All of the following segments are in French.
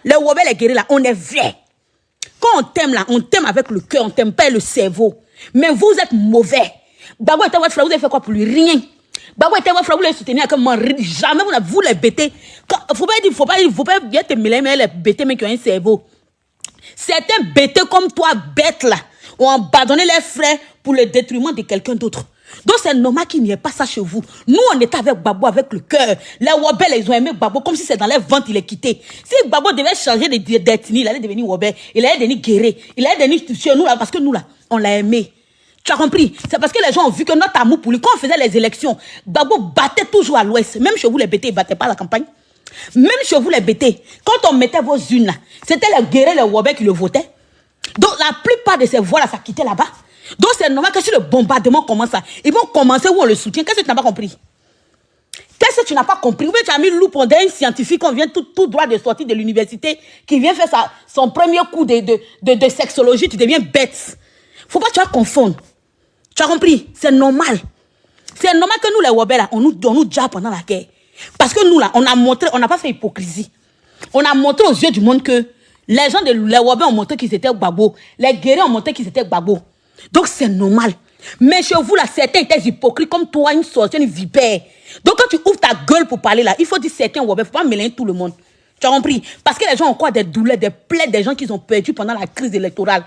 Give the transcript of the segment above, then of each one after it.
les Wobé, les guerriers là, on est vrai. Quand on t'aime là, on t'aime avec le cœur, on t'aime pas le cerveau. Mais vous êtes mauvais. Babo était votre frère, vous avez fait quoi pour lui? Rien. Babo était votre frère, vous l'avez soutenu avec un mort. Jamais vous les bêtez. Faut pas bien te mêler, mais les bêtés, mais qui ont un cerveau. Certains bêtés comme toi, bêtes là, ont abandonné leurs frères pour le détriment de quelqu'un d'autre. Donc c'est normal qu'il n'y ait pas ça chez vous. Nous, on était avec Babo avec le cœur. Les Wobé, ils ont aimé Babo comme si c'est dans leur ventre, il est quitté. Si Babo devait changer d'ethnie, il allait devenir Wobé, il allait devenir guéri, il allait devenir chez nous là, parce que nous là, on l'a aimé. Tu as compris? C'est parce que les gens ont vu que notre amour pour lui, quand on faisait les élections, Babo battait toujours à l'ouest. Même chez vous, les bêtés, ils ne battaient pas à la campagne. Même chez vous, les bêtés, quand on mettait vos unes là, c'était les guerriers, les Wobé qui le votaient. Donc la plupart de ces voix là, ça quittait là-bas. Donc c'est normal que si le bombardement commence là, ils vont commencer où on le soutient. Qu'est-ce que tu n'as pas compris? Qu'est-ce que tu n'as pas compris? Ou bien tu as mis loup pour un scientifique, on vient tout droit de sortir de l'université, qui vient faire son premier cours de sexologie, tu deviens bête. Faut pas que tu vas confondre. Tu as compris? C'est normal. C'est normal que nous, les Wobé, là, on nous jappe pendant la guerre. Parce que nous, là, on a montré, on n'a pas fait hypocrisie. On a montré aux yeux du monde que les gens de les Wobé ont montré qu'ils étaient Babo. Les guerriers ont montré qu'ils étaient Babo. Donc c'est normal. Mais chez vous, là, certains étaient hypocrites comme toi, une sorcière, une vipère. Donc quand tu ouvres ta gueule pour parler là, il faut dire certains Wobé, il ne faut pas mélanger tout le monde. Tu as compris? Parce que les gens ont encore des douleurs, des plaies, des gens qui ont perdu pendant la crise électorale.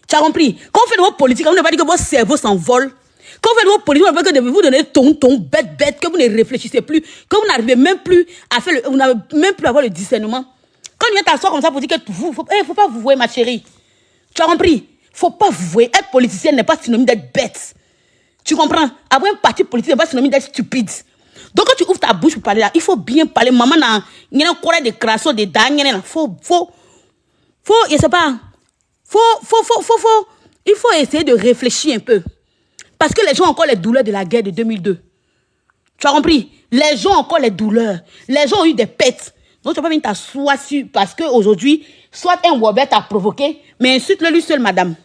Tu as compris? Quand vous faites de vos politiques, vous ne pas dire que votre cerveau s'envole. Quand vous faites de vos politiques, vous ne pas que vous donnez ton, bête, que vous ne réfléchissez plus, que vous n'arrivez même plus à faire vous n'avez même plus à avoir le discernement. Quand on vient t'asseoir comme ça pour dire que vous, faut pas vous voir, ma chérie. Tu as compris? Faut pas vous voir. Être politicien n'est pas synonyme d'être bête. Tu comprends? Avoir un parti politique n'est pas synonyme d'être stupide. Donc quand tu ouvres ta bouche pour parler là, il faut bien parler. Maman, il y a un courage de crasso, de dagne, faut, je sais pas. Il faut essayer de réfléchir un peu. Parce que les gens ont encore les douleurs de la guerre de 2002. Tu as compris? Les gens ont encore les douleurs. Les gens ont eu des pètes. Donc tu ne vas pas venir t'asseoir sur... Parce qu'aujourd'hui, soit un Wobé t'a provoqué, mais insulte-le lui seul, madame.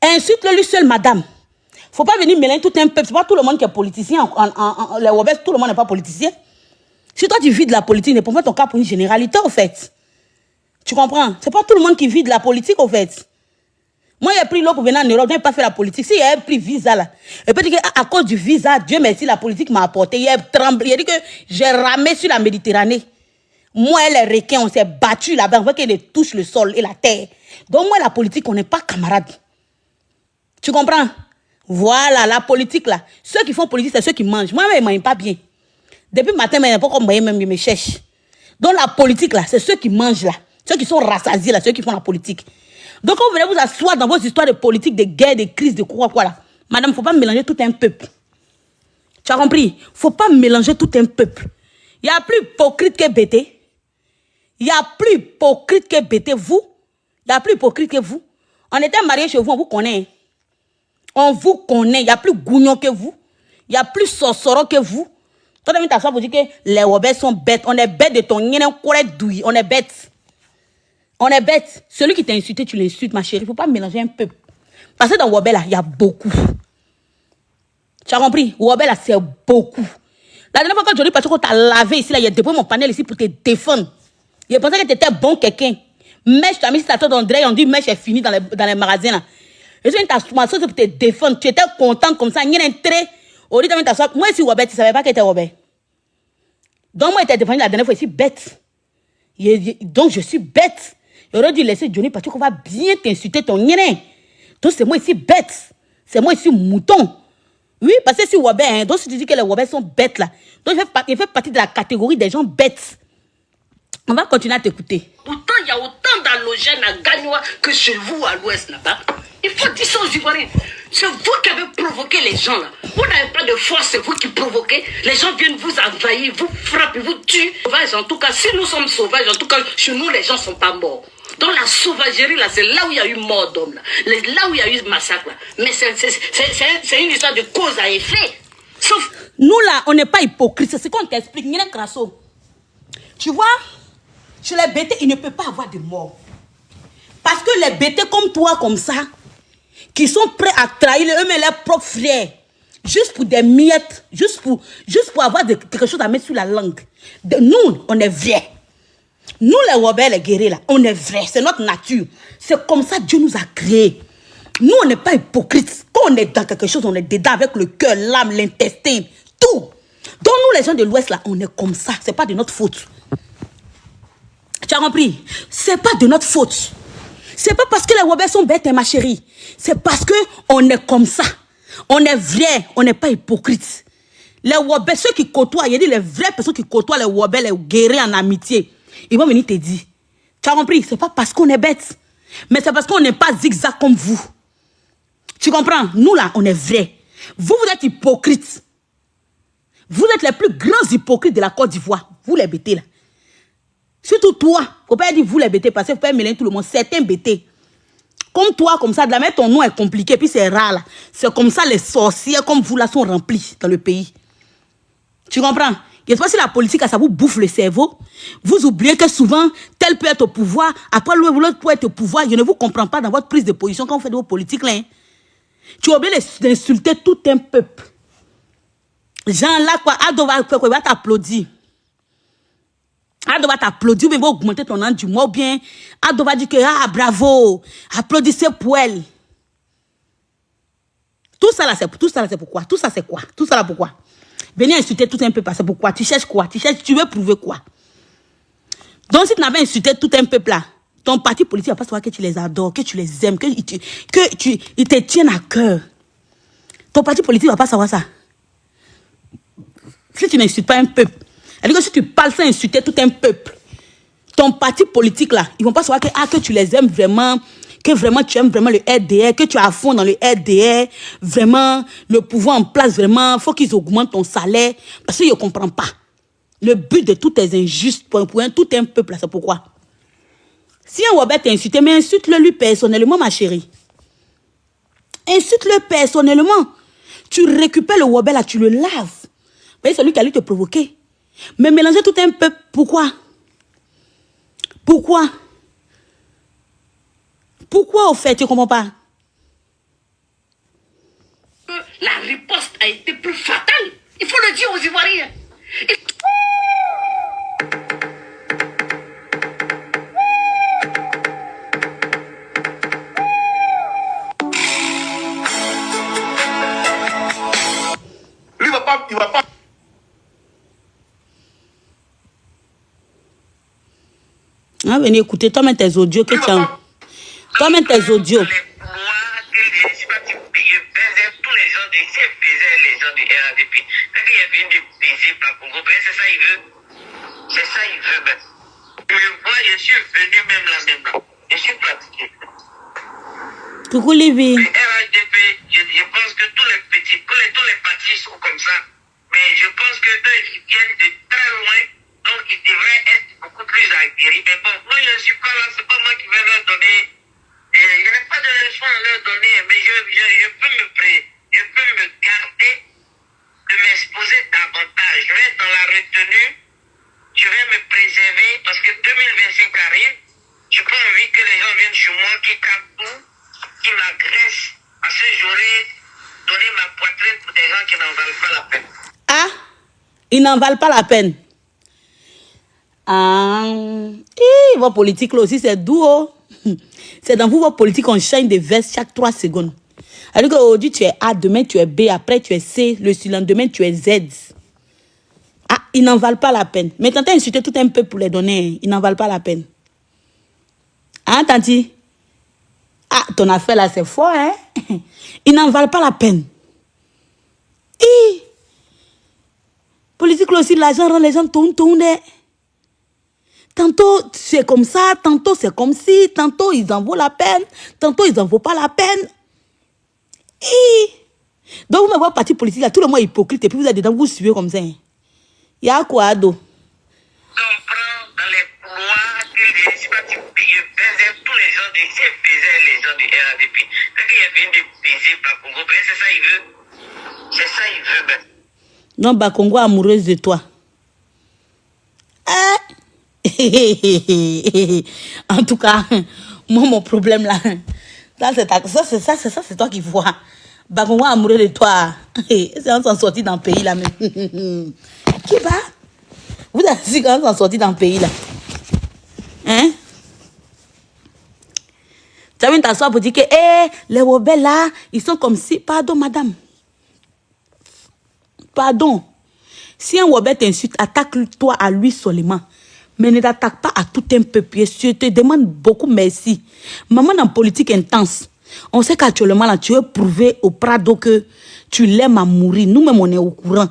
Insulte-le lui seul, madame. Il ne faut pas venir mélanger tout un peuple. Ce n'est pas tout le monde qui est politicien. Les Wobé, tout le monde n'est pas politicien. Si toi tu vis de la politique, ne prends pas ton cas pour une généralité, au fait. Tu comprends? Ce n'est pas tout le monde qui vit de la politique, au fait. Moi, j'ai pris l'eau pour venir en Europe, je n'ai pas fait la politique. Si j'ai pris visa là, je peux dire qu'à cause du visa, Dieu merci, la politique m'a apporté. Il a tremblé, il a dit que j'ai ramé sur la Méditerranée. Moi et les requins, on s'est battus là-bas, on voit qu'ils touchent le sol et la terre. Donc moi, la politique, on n'est pas camarades. Tu comprends? Voilà, la politique là. Ceux qui font politique, c'est ceux qui mangent. Moi, ils ne mangent pas bien. Depuis le matin, mais pas comme moi, même, ils me cherchent. Donc la politique là, c'est ceux qui mangent là. Ceux qui sont rassasiés là, ceux qui font la politique. Donc, quand vous venez vous asseoir dans vos histoires de politique, de guerre, de crise, de quoi là. Madame, il ne faut pas mélanger tout un peuple. Tu as compris? Il ne faut pas mélanger tout un peuple. Il y a plus hypocrite que bêté. Il y a plus hypocrite que bêté. Vous, il y a plus hypocrite que vous. On était mariés chez vous, on vous connaît. On vous connaît. Il y a plus gougnon que vous. Il y a plus sorcereau que vous. Toi, tu viens t'asseoir pour dire que les Wobé sont bêtes. On est bêtes de ton nien, douille. On est bêtes. On est bête. Celui qui t'a insulté, tu l'insultes, ma chérie. Il ne faut pas mélanger un peu. Parce que dans Wobé, là, il y a beaucoup. Tu as compris? Wobé, là, c'est beaucoup. La dernière fois, quand Johnny Pacheco t'a lavé ici, là, il a déposé mon panel ici pour te défendre. Il pensait que tu étais bon quelqu'un. Mèche, tu as mis ta tête d'André, on dit Mèche est fini dans les magasins, là. Je suis t'asseoir pour te défendre. Tu étais content comme ça. Il y a un trait. Au lieu de t'asseoir. Moi, si Wobé, tu ne savais pas que tu étais Wobé. Donc, moi, je t'ai défendu la dernière fois ici, bête. Donc, je suis bête. J'aurais dû laisser Johnny parce qu'on va bien t'insulter ton nien. Donc c'est moi ici bête. C'est moi ici mouton. Oui, parce que si Wobé, hein, donc si tu dis que les Wobé sont bêtes là, donc il fait partie de la catégorie des gens bêtes. On va continuer à t'écouter. Pourtant, il y a autant d'halogènes à Gagnoa que chez vous à l'ouest là-bas. Il faut dire ça aux Ivoiriens. C'est vous qui avez provoqué les gens là. Vous n'avez pas de force, c'est vous qui provoquez. Les gens viennent vous envahir, vous frappent, vous tuent. Sauvages, en tout cas, si nous sommes sauvages, en tout cas, chez nous, les gens ne sont pas morts. Donc la sauvagerie là, c'est là où il y a eu mort d'hommes là. Là où il y a eu massacre là. Mais c'est une histoire de cause à effet. Sauf... Nous là, on n'est pas hypocrite. C'est ce qu'on t'explique. Tu vois, chez les bêtés, il ne peut pas avoir de mort. Parce que les bêtés comme toi, comme ça, qui sont prêts à trahir eux-mêmes leurs propres frères, juste pour des miettes, juste pour avoir quelque chose à mettre sur la langue. Nous, on est vrais. Nous, les rebelles, les guerriers, là, on est vrais. C'est notre nature. C'est comme ça que Dieu nous a créés. Nous, on n'est pas hypocrites. Quand on est dans quelque chose, on est dedans avec le cœur, l'âme, l'intestin, tout. Donc, nous, les gens de l'Ouest, là, on est comme ça. C'est pas de notre faute. Tu as compris? C'est pas de notre faute. C'est pas parce que les rebelles sont bêtes, ma chérie. C'est parce que on est comme ça. On est vrai. On n'est pas hypocrites. Les rebelles, ceux qui côtoient, il y a dit les vraies personnes qui côtoient les rebelles, les guerriers en amitié. Ils vont venir te dire. Tu as compris? C'est pas parce qu'on est bête. Mais c'est parce qu'on n'est pas zigzag comme vous. Tu comprends? Nous là, on est vrais. Vous, vous êtes hypocrites. Vous êtes les plus grands hypocrites de la Côte d'Ivoire. Vous les bêtés là. Surtout toi. Il ne faut pas dire vous les bêtés parce que vous pouvez mélanger tout le monde. Certains bêtés. Comme toi, comme ça, de la même ton nom est compliqué, puis c'est rare là. C'est comme ça les sorciers comme vous là sont remplis dans le pays. Tu comprends? Je ne sais pas si la politique, ça vous bouffe le cerveau. Vous oubliez que souvent, tel peut être au pouvoir. Après, l'autre peut être au pouvoir. Je ne vous comprends pas dans votre prise de position quand vous faites vos politiques là. Hein. Tu oublies d'insulter tout un peuple. Jean là, quoi, Ado va t'applaudir. Ado va t'applaudir, ou bien va augmenter ton nom du mois, ou bien Ado va dire que, ah, bravo, applaudissez pour elle. Tout ça là, c'est pourquoi? Tout ça, c'est quoi? Tout ça là, pourquoi? Venez insulter tout un peuple, c'est pourquoi? Tu cherches quoi? Tu veux prouver quoi? Donc, si tu n'avais insulté tout un peuple là, ton parti politique va pas savoir que tu les adores, que tu les aimes, qu'ils te tiennent à cœur. Ton parti politique va pas savoir ça. Si tu n'insultes pas un peuple, c'est-à-dire que si tu parles sans insulter tout un peuple, ton parti politique là, ils vont pas savoir que tu les aimes vraiment, que vraiment tu aimes vraiment le RDR, que tu es à fond dans le RDR, vraiment le pouvoir en place, vraiment, faut qu'ils augmentent ton salaire, parce qu'ils ne comprennent pas. Le but de tout est injuste pour tout un peuple là, c'est pourquoi. Si un Robert t'a insulté, mais insulte-le lui personnellement, ma chérie. Insulte-le personnellement. Tu récupères le Robert là, tu le laves. Vous voyez, c'est lui qui allait te provoquer. Mais mélanger tout un peuple, pourquoi? Pourquoi? Pourquoi, au fait, tu ne comprends pas? La riposte a été plus fatale. Il faut le dire aux Ivoiriens. Lui, il va pas. Ah, venez écouter, toi-même tes audios que tu as. Toi-même tes audios. Je faisais tous les gens de les gens du RADP. Quand il est venu de baiser par Congo, c'est ça il veut. C'est ça il veut. Moi, je suis venu même là. Je suis pratiqué. Coucou Livy. Le RADP, je pense que tous les petits, tous les partis sont comme ça. Mais je pense que eux, ils viennent de très loin. Donc, ils devraient être beaucoup plus aguerris. Mais bon, moi, je ne suis pas là. C'est pas moi qui vais leur donner. Je n'ai pas de leçon à leur donner. Mais je peux me garder de m'exposer davantage. Je vais être dans la retenue. Je vais me préserver parce que 2025 arrive. Je n'ai pas envie que les gens viennent chez moi, qui capent tout, qui m'agressent. Parce que j'aurais donné ma poitrine pour des gens qui n'en valent pas la peine. Ah, ils n'en valent pas la peine. Ah, vos politiques là aussi, c'est doux. Oh. C'est dans vous, vos politiques, on change de veste chaque 3 secondes. Alors qu'aujourd'hui, tu es A, demain, tu es B, après, tu es C, le surlendemain, tu es Z. Ah, ils n'en valent pas la peine. Mais t'entends insulter tout un peu pour les donner, ils n'en valent pas la peine. Hein, Tanti? Ah, ton affaire là, c'est fort, hein? Ils n'en valent pas la peine. Politique là aussi, l'argent rend les gens tournent. Tantôt c'est comme ça, tantôt c'est comme si, tantôt ils en vaut la peine, tantôt ils en vaut pas la peine. Donc vous me voyez parti politique là, tout le monde est hypocrite et puis vous êtes dedans, vous suivez comme ça. Il y a quoi, Ado? Comprends dans les couloirs que je faisais tous les gens du RADP. Quand il est venu de baiser par Congo, c'est ça il veut. C'est ça il veut. Non, bah Congo amoureuse de toi. En tout cas, moi, mon problème là, c'est toi qui vois. Bagongo amoureux de toi. C'est on s'en sortit dans le pays là. Mais... Qui va? Vous avez dit qu'on s'en sortit dans le pays là. Hein? Tu as vu t'asseoir pour dire que les rebelles là, ils sont comme si... Pardon, madame. Pardon. Si un rebelle t'insulte, attaque-toi à lui seulement. Mais ne t'attaque pas à tout un peuple. Je te demande beaucoup merci. Maman, en politique intense, on sait qu'actuellement, là, tu veux prouver au Prado que tu l'aimes à mourir. Nous-mêmes, on est au courant.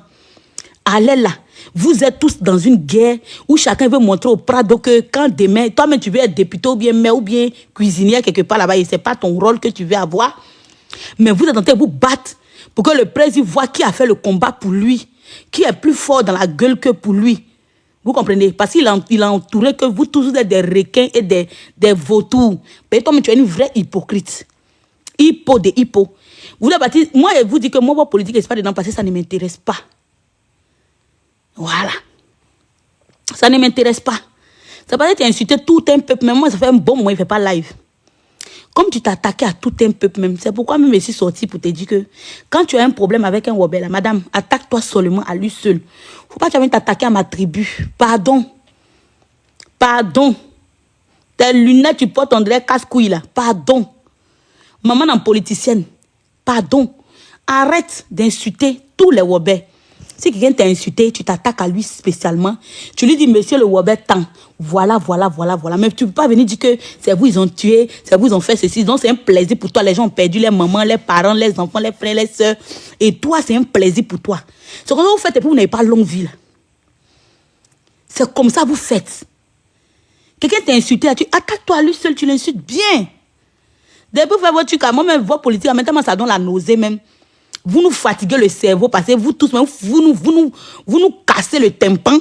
Allez là. Vous êtes tous dans une guerre où chacun veut montrer au Prado que quand demain, toi-même, tu veux être député ou bien maire ou bien cuisinière quelque part là-bas, et ce n'est pas ton rôle que tu veux avoir. Mais vous êtes en train de vous battre pour que le président voit qui a fait le combat pour lui, qui est plus fort dans la gueule que pour lui. Vous comprenez? Parce qu'il a entouré que vous tous êtes des requins et des vautours. Mais toi, tu es une vraie hypocrite. Hippo de hippo. Vous voulez bâtir, moi, je vous dis que moi, votre politique, c'est pas dedans parce que ça ne m'intéresse pas. Voilà. Ça ne m'intéresse pas. Ça paraît que tu as insulté tout un peuple, mais moi, ça fait un bon moment, il ne fait pas live. Comme tu t'attaquais à tout un peuple même, c'est pourquoi même je suis sorti pour te dire que quand tu as un problème avec un rebelle, madame, attaque-toi seulement à lui seul. Il ne faut pas que tu viennes t'attaquer à ma tribu. Pardon. Pardon. Tes lunettes, tu portes, on dirait casse-couille là. Pardon. Maman en politicienne. Pardon. Arrête d'insulter tous les rebelles. Si quelqu'un t'a insulté, tu t'attaques à lui spécialement. Tu lui dis, monsieur le rebelle, tant. Voilà. Mais tu ne peux pas venir dire que c'est vous, ils ont tué, c'est vous, ils ont fait ceci. Donc, c'est un plaisir pour toi. Les gens ont perdu les mamans, les parents, les enfants, les frères, les soeurs. Et toi, c'est un plaisir pour toi. Ce que vous faites, et puis vous n'avez pas longue vie. C'est comme ça que vous faites. Quelqu'un t'a insulté, tu attaques-toi à lui seul, tu l'insultes bien. Depuis que vous faites votre truc, moi-même, votre politique, maintenant, ça donne la nausée même. Vous nous fatiguez le cerveau parce que vous tous, vous nous cassez le tympan.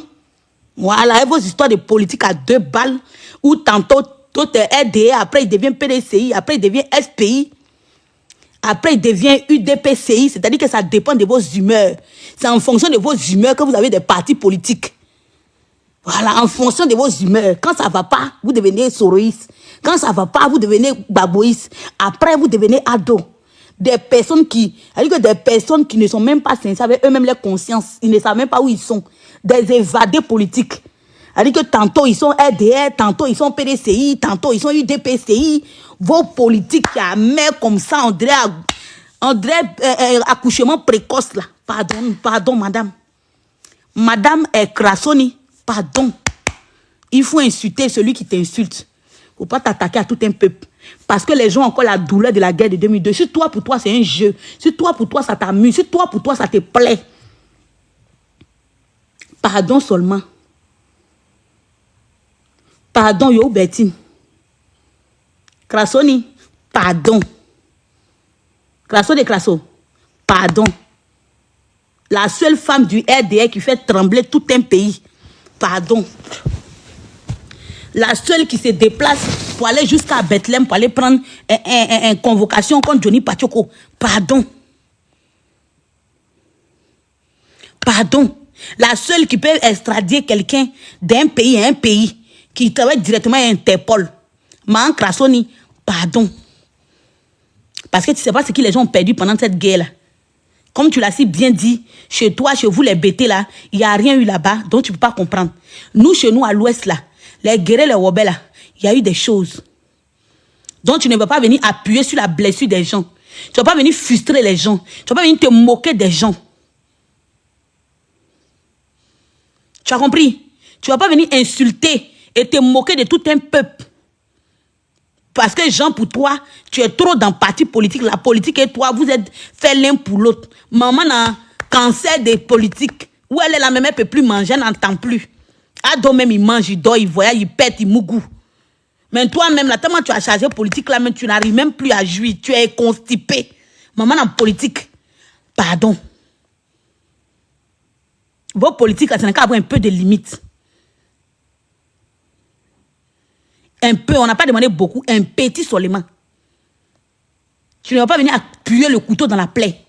Voilà, et vos histoires de politique à 2 balles, où tantôt, tout est RDA, après il devient PDCI, après il devient SPI, après il devient UDPCI, c'est-à-dire que ça dépend de vos humeurs. C'est en fonction de vos humeurs que vous avez des partis politiques. Voilà, en fonction de vos humeurs. Quand ça ne va pas, vous devenez soroïste. Quand ça ne va pas, vous devenez baboïste. Après, vous devenez ado. Des personnes qui ne sont même pas sincères avec eux-mêmes leur conscience. Ils ne savent même pas où ils sont. Des évadés politiques. C'est-à-dire que tantôt ils sont RDR, tantôt ils sont PDCI, tantôt ils sont UDPCI. Vos politiques, il y a mère comme ça, on dirait accouchement précoce là. Pardon, madame. Madame Krassoni, pardon. Il faut insulter celui qui t'insulte. Il ne faut pas t'attaquer à tout un peuple. Parce que les gens ont encore la douleur de la guerre de 2002. Si toi, pour toi, c'est un jeu. Si toi, pour toi, ça t'amuse. Si toi, pour toi, ça te plaît. Pardon seulement. Pardon, yo, Bertine. Krassoni, pardon. Krasso, pardon. La seule femme du RDR qui fait trembler tout un pays. Pardon. La seule qui se déplace pour aller jusqu'à Bethléem, pour aller prendre une convocation contre Johnny Pachoko. Pardon. Pardon. La seule qui peut extrader quelqu'un d'un pays à un pays, qui travaille directement à Interpol. Maan Krassoni, pardon. Parce que tu ne sais pas ce que les gens ont perdu pendant cette guerre-là. Comme tu l'as si bien dit, chez toi, chez vous, les bêtés là, il n'y a rien eu là-bas, donc tu ne peux pas comprendre. Nous, chez nous, à l'ouest là, les guerriers, les rebelles là, il y a eu des choses. Donc tu ne vas pas venir appuyer sur la blessure des gens. Tu ne vas pas venir frustrer les gens. Tu ne vas pas venir te moquer des gens. Tu as compris? Tu ne vas pas venir insulter et te moquer de tout un peuple. Parce que Jean, pour toi, tu es trop dans le parti politique. La politique et toi, vous êtes fait l'un pour l'autre. Maman a un cancer de politique. Où elle est là, même elle ne peut plus manger, elle n'entend plus. Ado même, il mange, il dort, il voyage, il pète, il mougou. Mais toi-même, là, tellement tu as chargé politique, là, même tu n'arrives même plus à jouir. Tu es constipé. Maman en politique. Pardon. Vos politiques, ça n'a qu'à avoir un peu de limite. Un peu, on n'a pas demandé beaucoup, un petit seulement. Tu ne vas pas venir appuyer le couteau dans la plaie.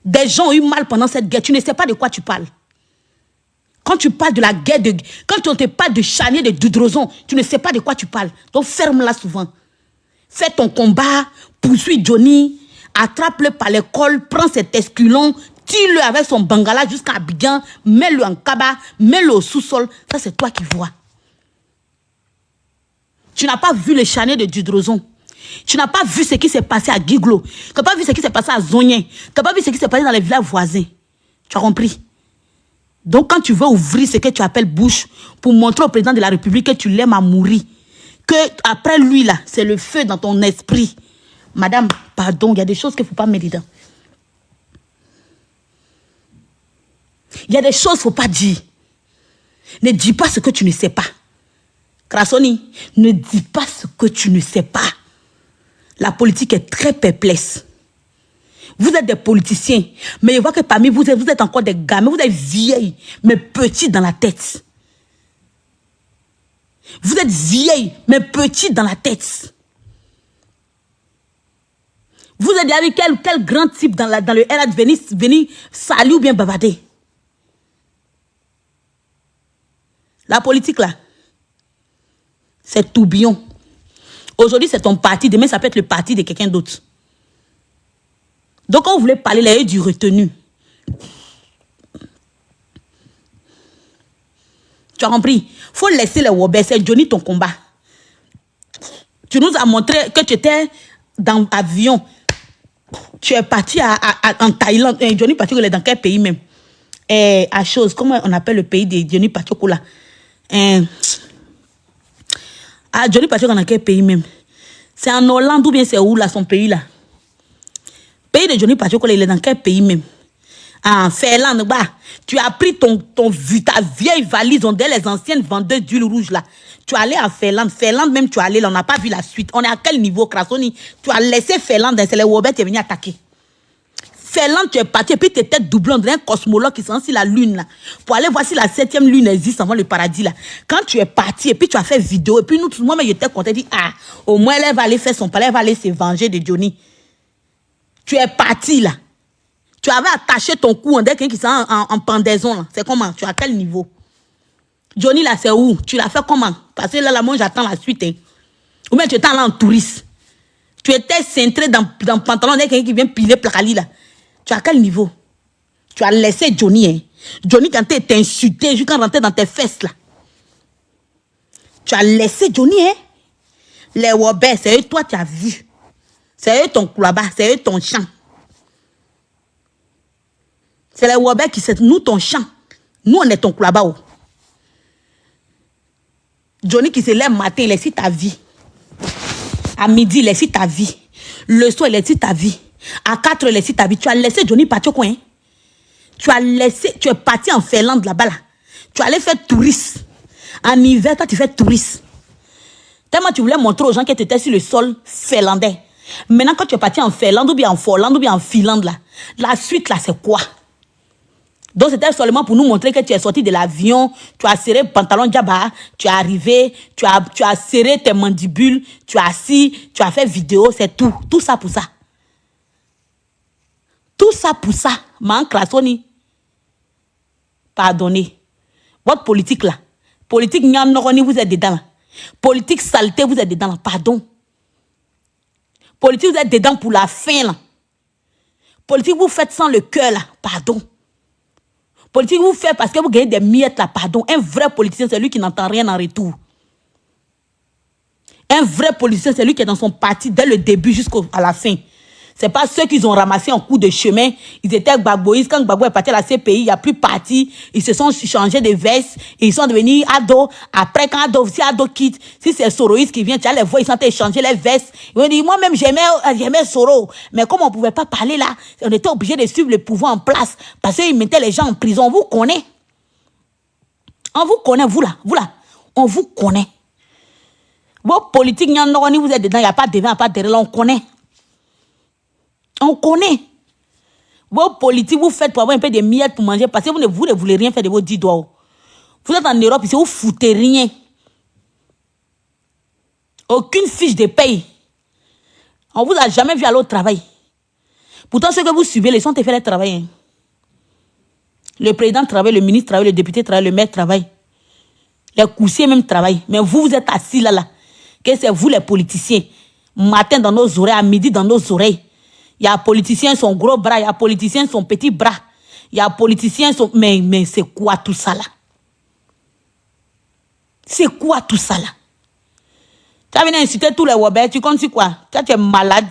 Des gens ont eu mal pendant cette guerre. Tu ne sais pas de quoi tu parles. Quand tu parles de la guerre, quand on te parle de Chanier, de Dudrozon, tu ne sais pas de quoi tu parles. Donc ferme-la souvent. Fais ton combat, poursuis Johnny, attrape-le par l'école, prends cet esculon, tire-le avec son bangala jusqu'à Abidjan, mets-le en cabas, mets-le au sous-sol. Ça, c'est toi qui vois. Tu n'as pas vu le charnier de Dudrozon. Tu n'as pas vu ce qui s'est passé à Guiglo. Tu n'as pas vu ce qui s'est passé à Zonien. Tu n'as pas vu ce qui s'est passé dans les villages voisins. Tu as compris? Donc quand tu veux ouvrir ce que tu appelles bouche pour montrer au président de la République que tu l'aimes à mourir, que après lui là, c'est le feu dans ton esprit. Madame, pardon, il y a des choses qu'il ne faut pas mettre dedans. Il y a des choses qu'il ne faut pas dire. Ne dis pas ce que tu ne sais pas. Krasoni, ne dis pas ce que tu ne sais pas. La politique est très perplexe. Vous êtes des politiciens, mais je vois que parmi vous, vous êtes encore des gamins, vous êtes vieilles, mais petits dans la tête. Vous êtes vieilles, mais petits dans la tête. Vous êtes avec quel grand type dans le RAD venir saluer ou bien bavarder? La politique là, c'est tourbillon. Aujourd'hui, c'est ton parti. Demain, ça peut être le parti de quelqu'un d'autre. Donc, quand vous voulez parler, il y a eu du retenu. Tu as compris? Il faut laisser les Wobé. C'est Johnny ton combat. Tu nous as montré que tu étais dans l'avion. Tu es parti en Thaïlande. Johnny Pacheco, il est dans quel pays même? À chose, comment on appelle le pays de Johnny Pacheco là? Johnny Pacheco dans quel pays même? C'est en Hollande ou bien c'est où là son pays là? Pays de Johnny Pacheco, il est dans quel pays même? En Finlande, bah, tu as pris ta vieille valise, on dirait les anciennes vendeuses d'huile rouge là. Tu es allé en Finlande. Finlande même, tu es allé là, on n'a pas vu la suite. On est à quel niveau, Krasoni? Tu as laissé Finlande, c'est les Wobé qui est venu attaquer. Finlande, tu es parti et puis tu étais doublé, on dirait un cosmologue qui sent si la lune là. Pour aller voir si la 7e lune existe avant le paradis là. Quand tu es parti et puis tu as fait vidéo et puis nous, moi, j'étais content, dit, au moins elle va aller faire son palais, elle va aller se venger de Johnny. Tu es parti là. Tu avais attaché ton cou, on dirait quelqu'un qui s'est en pendaison là. C'est comment? Tu es à quel niveau? Johnny là, c'est où? Tu l'as fait comment? Parce que là, moi, j'attends la suite. Hein. Ou bien tu étais là en touriste. Tu étais centré dans le pantalon, on dirait quelqu'un qui vient piler Placali là. Tu es à quel niveau? Tu as laissé Johnny. Hein. Johnny, quand tu t'es insulté, jusqu'à rentrer dans tes fesses là. Tu as laissé Johnny. Hein. Les Wobé, c'est eux, toi, tu as vu. C'est eux ton là-bas, c'est eux ton champ. C'est les Wobé qui c'est nous ton champ. Nous, on est ton là-bas. Oh. Johnny qui se lève matin, il laisse ta vie. À midi, il laisse ta vie. Le soir, il laisse ta vie. À 4 heures, il laisse ta vie. Tu as laissé Johnny partir au coin. Tu es parti en Finlande là-bas. Là. Tu allais faire touriste. En hiver, toi, tu fais touriste. Tellement tu voulais montrer aux gens que tu étais sur le sol finlandais. Maintenant, quand tu es parti en Finlande, ou bien en Finlande, ou bien en Finlande, là, la suite, là, c'est quoi? Donc, c'était seulement pour nous montrer que tu es sorti de l'avion, tu as serré le pantalon djaba, tu es arrivé, tu as serré tes mandibules, tu as assis, tu as fait vidéo, c'est tout. Tout ça pour ça. Tout ça pour ça. Man Krasoni. Pardonnez. Votre politique, là. Politique Nyamnoroni, vous êtes dedans, là. Politique saleté, vous êtes dedans, là. Pardon. Politique, vous êtes dedans pour la fin, là. Politique, vous faites sans le cœur, là. Pardon. Politique, vous faites parce que vous gagnez des miettes, là. Pardon. Un vrai politicien, c'est lui qui n'entend rien en retour. Un vrai politicien, c'est lui qui est dans son parti dès le début jusqu'à la fin. C'est pas ceux qu'ils ont ramassés en cours de chemin. Ils étaient Gbagboïs. Quand Gbagbo est parti à la CPI, il n'y a plus parti. Ils se sont changés de veste. Et ils sont devenus ados. Après, quand si ado quitte, si c'est Soroïs qui vient, tu as les voix, ils sont échangés les vestes. Ils ont dit, moi-même, j'aimais Soro. Mais comme on ne pouvait pas parler là, on était obligé de suivre le pouvoir en place. Parce qu'ils mettaient les gens en prison. On vous connaît. On vous connaît, vous là. On vous connaît. Vos politiques, vous êtes dedans. Il n'y a pas de devant, il n'y a pas de derrière. On connaît. On connaît. Vos politiques, vous faites pour avoir un peu de miettes pour manger parce que vous ne voulez rien faire de vos 10 doigts. Vous êtes en Europe ici, vous ne foutez rien. Aucune fiche de paye. On ne vous a jamais vu aller au travail. Pourtant, ceux que vous suivez, les sont te faire le travail. Le président travaille, le ministre travaille, le député travaille, le maire travaille. Les coursiers même travaillent. Mais vous êtes assis là. Que c'est vous les politiciens. Matin dans nos oreilles, à midi dans nos oreilles. Il y a politiciens son gros bras, il y a politiciens son petit bras. Il y a politiciens son... Mais c'est quoi tout ça là? C'est quoi tout ça là? Tu as venu inciter tous les Wobers, tu comptes sur quoi? Toi, tu es malade.